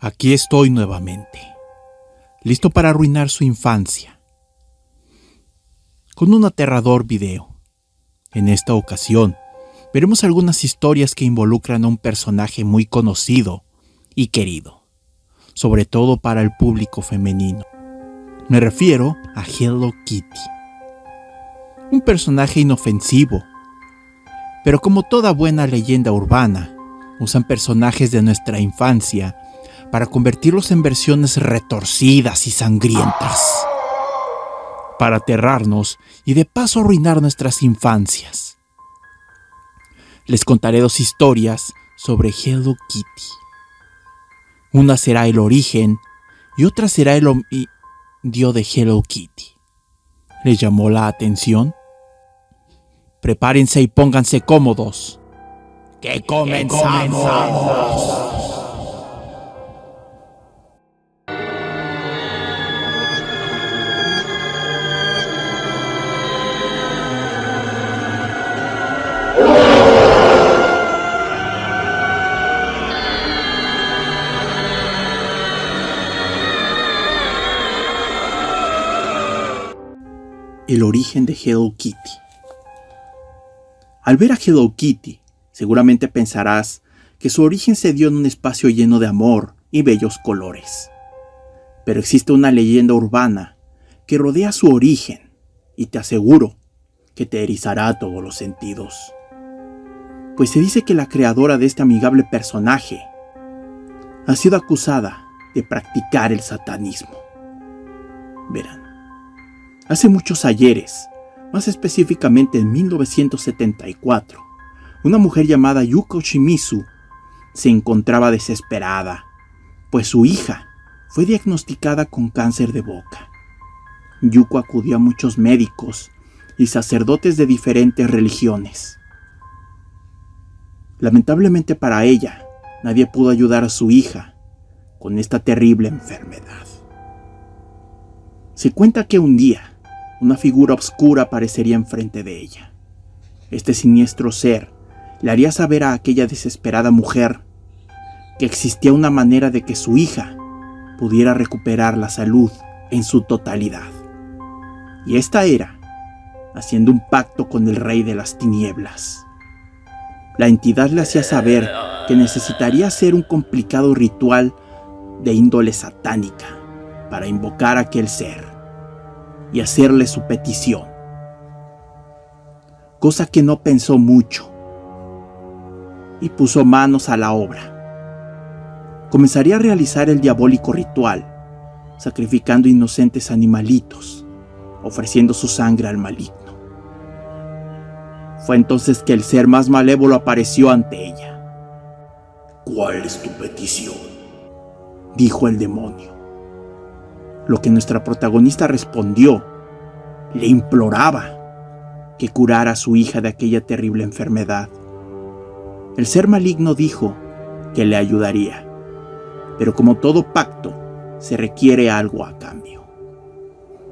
Aquí estoy nuevamente, listo para arruinar su infancia, con un aterrador video. En esta ocasión, veremos algunas historias que involucran a un personaje muy conocido y querido, sobre todo para el público femenino. Me refiero a Hello Kitty. Un personaje inofensivo, pero como toda buena leyenda urbana, usan personajes de nuestra infancia para convertirlos en versiones retorcidas y sangrientas, para aterrarnos y de paso arruinar nuestras infancias. Les contaré dos historias sobre Hello Kitty. Una será el origen y otra será el homicidio de Hello Kitty. ¿Les llamó la atención? Prepárense y pónganse cómodos. ¡Que comenzamos! El origen de Hello Kitty. Al ver a Hello Kitty, seguramente pensarás que su origen se dio en un espacio lleno de amor y bellos colores. Pero existe una leyenda urbana que rodea su origen y te aseguro que te erizará todos los sentidos. Pues se dice que la creadora de este amigable personaje ha sido acusada de practicar el satanismo. Verán. Hace muchos ayeres, más específicamente en 1974, una mujer llamada Yuko Shimizu se encontraba desesperada, pues su hija fue diagnosticada con cáncer de boca. Yuko acudió a muchos médicos y sacerdotes de diferentes religiones. Lamentablemente para ella, nadie pudo ayudar a su hija con esta terrible enfermedad. Se cuenta que un día, una figura oscura aparecería enfrente de ella. Este siniestro ser le haría saber a aquella desesperada mujer que existía una manera de que su hija pudiera recuperar la salud en su totalidad. Y esta era haciendo un pacto con el rey de las tinieblas. La entidad le hacía saber que necesitaría hacer un complicado ritual de índole satánica para invocar a aquel ser y hacerle su petición. Cosa que no pensó mucho y puso manos a la obra. Comenzaría a realizar el diabólico ritual, sacrificando inocentes animalitos, ofreciendo su sangre al maligno. Fue entonces que el ser más malévolo apareció ante ella. «¿Cuál es tu petición?», dijo el demonio. Lo que nuestra protagonista respondió, le imploraba que curara a su hija de aquella terrible enfermedad. El ser maligno dijo que le ayudaría, pero como todo pacto, se requiere algo a cambio.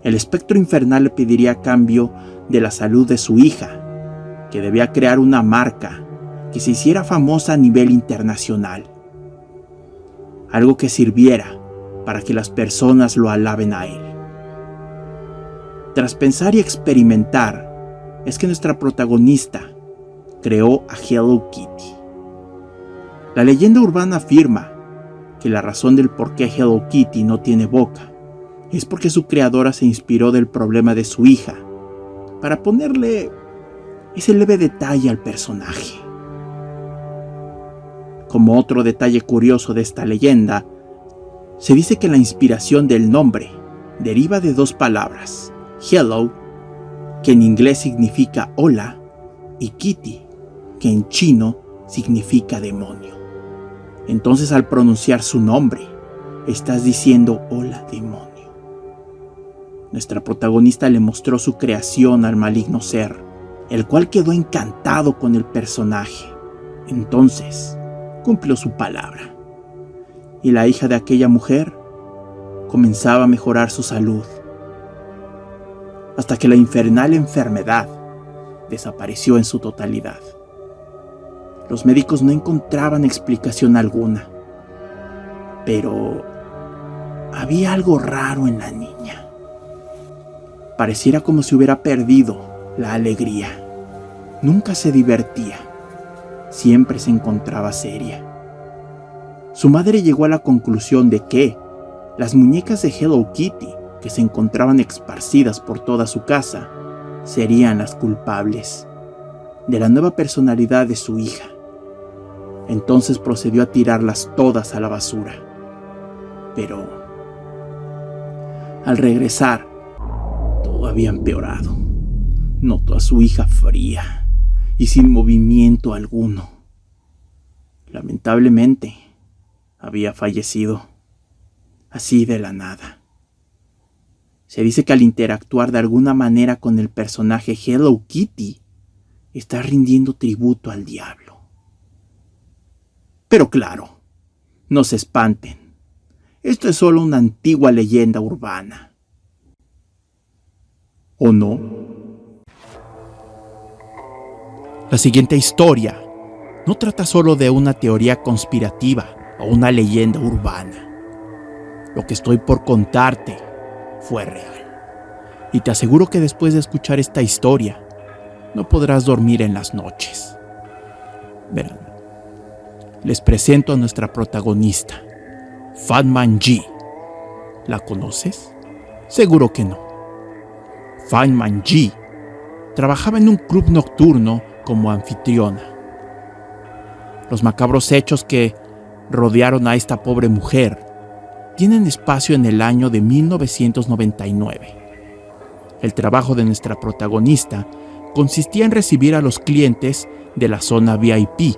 El espectro infernal le pediría a cambio de la salud de su hija, que debía crear una marca que se hiciera famosa a nivel internacional. Algo que sirviera para que las personas lo alaben a él. Tras pensar y experimentar, es que nuestra protagonista creó a Hello Kitty. La leyenda urbana afirma que la razón del por qué Hello Kitty no tiene boca es porque su creadora se inspiró del problema de su hija para ponerle ese leve detalle al personaje. Como otro detalle curioso de esta leyenda, se dice que la inspiración del nombre deriva de dos palabras, hello, que en inglés significa hola, y kitty, que en chino significa demonio. Entonces al pronunciar su nombre, estás diciendo hola demonio. Nuestra protagonista le mostró su creación al maligno ser, el cual quedó encantado con el personaje. Entonces cumplió su palabra. Y la hija de aquella mujer comenzaba a mejorar su salud, hasta que la infernal enfermedad desapareció en su totalidad. Los médicos no encontraban explicación alguna, Pero había algo raro en la niña. Pareciera como si hubiera perdido la alegría. Nunca se divertía. Siempre se encontraba seria. Su madre llegó a la conclusión de que las muñecas de Hello Kitty, que se encontraban esparcidas por toda su casa, serían las culpables de la nueva personalidad de su hija. Entonces procedió a tirarlas todas a la basura. Pero al regresar, todo había empeorado. Notó a su hija fría y sin movimiento alguno. Lamentablemente, había fallecido, así de la nada. Se dice que al interactuar de alguna manera con el personaje Hello Kitty, está rindiendo tributo al diablo. Pero claro, no se espanten. Esto es solo una antigua leyenda urbana. ¿O no? La siguiente historia no trata solo de una teoría conspirativa o una leyenda urbana. Lo que estoy por contarte fue real. Y te aseguro que después de escuchar esta historia, no podrás dormir en las noches. Verán, les presento a nuestra protagonista, Fan Man-ji. ¿La conoces? Seguro que no. Fan Man-ji trabajaba en un club nocturno como anfitriona. Los macabros hechos que rodearon a esta pobre mujer tienen espacio en el año de 1999. El trabajo de nuestra protagonista consistía en recibir a los clientes de la zona VIP,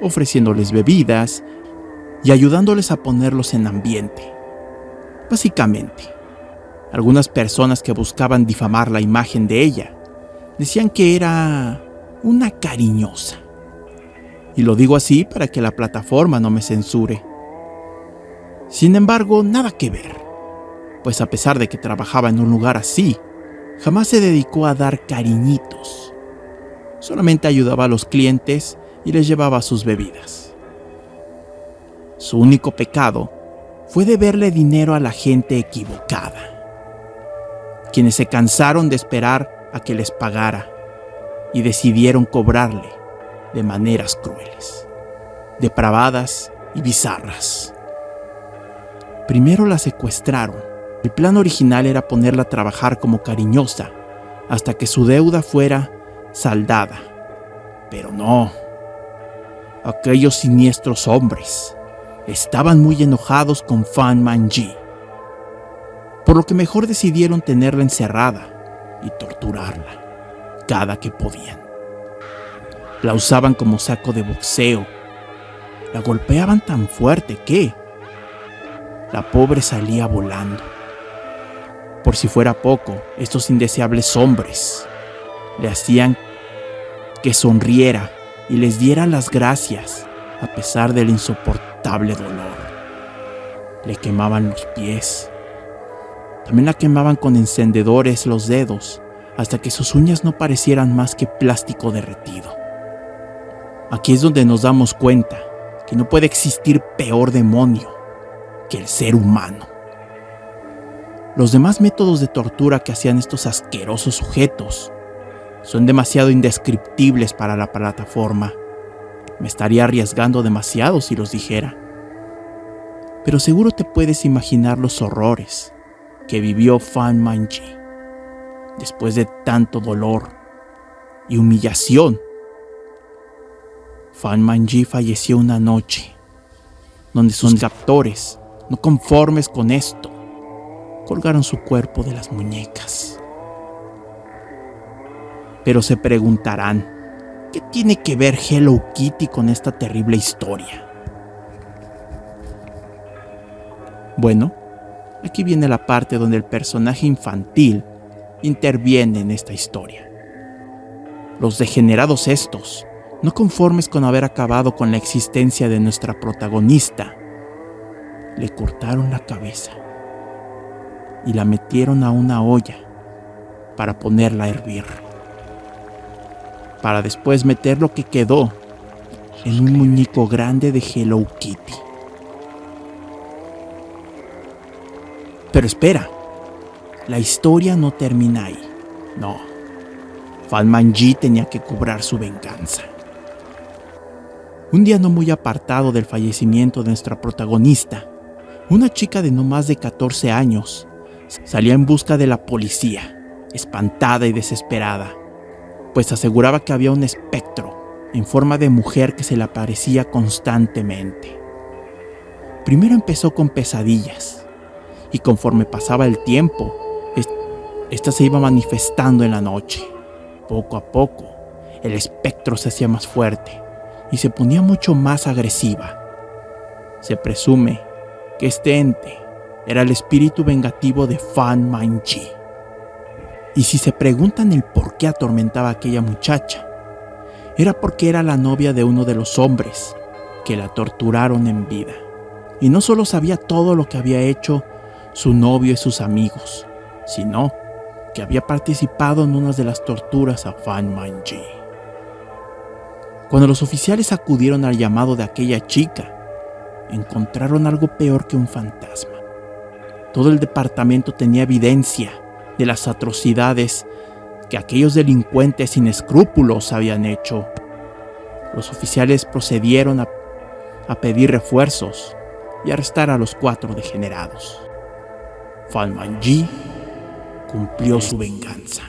ofreciéndoles bebidas y ayudándoles a ponerlos en ambiente. Básicamente, algunas personas que buscaban difamar la imagen de ella decían que era una cariñosa. Y lo digo así para que la plataforma no me censure. Sin embargo, nada que ver, pues a pesar de que trabajaba en un lugar así, jamás se dedicó a dar cariñitos. Solamente ayudaba a los clientes y les llevaba sus bebidas. Su único pecado fue deberle dinero a la gente equivocada, quienes se cansaron de esperar a que les pagara y decidieron cobrarle de maneras crueles, depravadas y bizarras. Primero la secuestraron. El plan original era ponerla a trabajar como cariñosa hasta que su deuda fuera saldada. Pero no. Aquellos siniestros hombres estaban muy enojados con Fan Man-ji, por lo que mejor decidieron tenerla encerrada y torturarla cada que podían. La usaban como saco de boxeo. La golpeaban tan fuerte que la pobre salía volando. Por si fuera poco, estos indeseables hombres le hacían que sonriera y les diera las gracias a pesar del insoportable dolor. Le quemaban los pies. También la quemaban con encendedores los dedos hasta que sus uñas no parecieran más que plástico derretido. Aquí es donde nos damos cuenta que no puede existir peor demonio que el ser humano. Los demás métodos de tortura que hacían estos asquerosos sujetos son demasiado indescriptibles para la plataforma. Me estaría arriesgando demasiado si los dijera. Pero seguro te puedes imaginar los horrores que vivió Fan Man-ji después de tanto dolor y humillación. Fan Man-ji falleció una noche, donde sus captores, no conformes con esto, colgaron su cuerpo de las muñecas. Pero se preguntarán, ¿qué tiene que ver Hello Kitty con esta terrible historia? Bueno, aquí viene la parte donde el personaje infantil interviene en esta historia. Los degenerados estos, no conformes con haber acabado con la existencia de nuestra protagonista, le cortaron la cabeza y la metieron a una olla para ponerla a hervir, para después meter lo que quedó en un muñeco grande de Hello Kitty. Pero espera, la historia no termina ahí. No, Fan Man-yi tenía que cobrar su venganza. Un día no muy apartado del fallecimiento de nuestra protagonista, una chica de no más de 14 años salía en busca de la policía, espantada y desesperada, pues aseguraba que había un espectro en forma de mujer que se le aparecía constantemente. Primero empezó con pesadillas, y conforme pasaba el tiempo, esta se iba manifestando en la noche. Poco a poco, el espectro se hacía más fuerte y se ponía mucho más agresiva. Se presume que este ente era el espíritu vengativo de Fan Man-yi. Y si se preguntan el por qué atormentaba a aquella muchacha, era porque era la novia de uno de los hombres que la torturaron en vida. Y no solo sabía todo lo que había hecho su novio y sus amigos, sino que había participado en una de las torturas a Fan Man-yi. Cuando los oficiales acudieron al llamado de aquella chica, encontraron algo peor que un fantasma. Todo el departamento tenía evidencia de las atrocidades que aquellos delincuentes sin escrúpulos habían hecho. Los oficiales procedieron a pedir refuerzos y arrestar a los 4 degenerados. Fan Man-yi cumplió su venganza.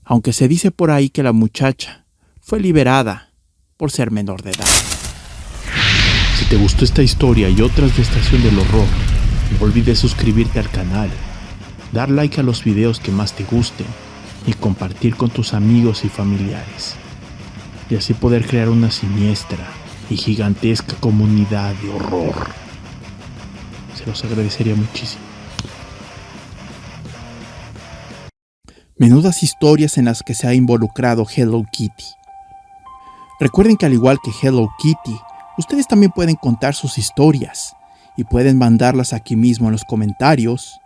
Aunque se dice por ahí que la muchacha fue liberada por ser menor de edad. Si te gustó esta historia y otras de Estación del Horror, no olvides suscribirte al canal, dar like a los videos que más te gusten y compartir con tus amigos y familiares, y así poder crear una siniestra y gigantesca comunidad de horror. Se los agradecería muchísimo. Menudas historias en las que se ha involucrado Hello Kitty. Recuerden que al igual que Hello Kitty, ustedes también pueden contar sus historias y pueden mandarlas aquí mismo en los comentarios,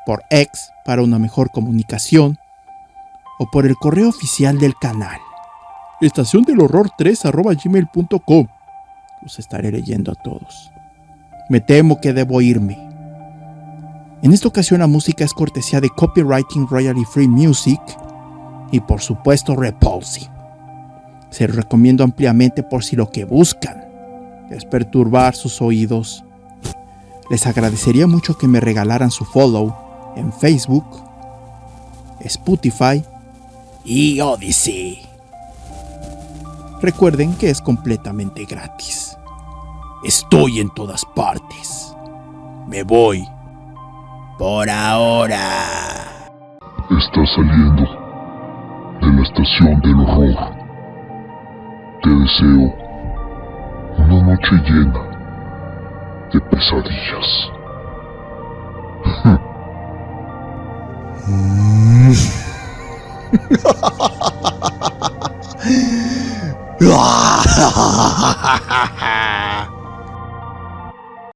por X para una mejor comunicación, o por el correo oficial del canal, estaciondelhorror3@gmail.com. Los estaré leyendo a todos. Me temo que debo irme. En esta ocasión la música es cortesía de Copywriting Royalty Free Music y por supuesto Repulsive. Se los recomiendo ampliamente por si lo que buscan es perturbar sus oídos. Les agradecería mucho que me regalaran su follow en Facebook, Spotify y Odyssey. Recuerden que es completamente gratis. Estoy en todas partes. Me voy. Por ahora. Estás saliendo de la Estación del Horror. Te deseo una noche llena de pesadillas.